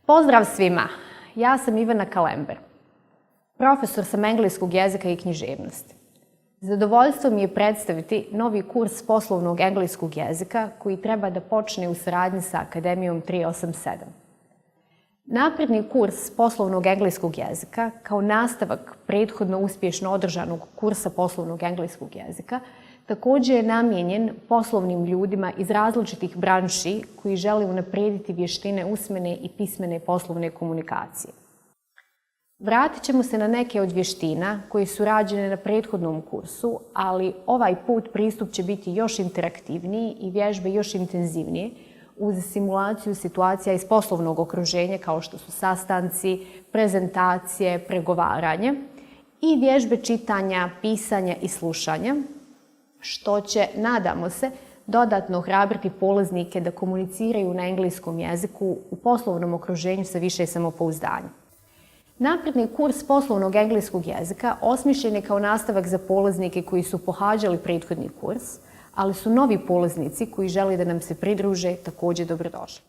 Pozdrav svima! Ja sam Ivana Kalember. Profesor sam engleskog jezika i književnosti. Zadovoljstvo mi je predstaviti novi kurs poslovnog engleskog jezika koji treba da počne u saradnji sa Akademijom 387. Napredni kurs poslovnog engleskog jezika, kao nastavak prethodno uspješno održanog kursa poslovnog engleskog jezika, također je namijenjen poslovnim ljudima iz različitih branši koji žele unaprijediti vještine usmene i pismene poslovne komunikacije. Vratit ćemo se na neke od vještina koje su rađene na prethodnom kursu, ali ovaj put pristup će biti još interaktivniji i vježbe još intenzivnije uz simulaciju situacija iz poslovnog okruženja kao što su sastanci, prezentacije, pregovaranje i vježbe čitanja, pisanja i slušanja, što će, nadamo se, dodatno ohrabriti polaznike da komuniciraju na engleskom jeziku u poslovnom okruženju sa više samopouzdanja. Napredni kurs poslovnog engleskog jezika osmišljen je kao nastavak za polaznike koji su pohađali prethodni kurs, ali su novi polaznici koji žele da nam se pridruže također dobrodošli.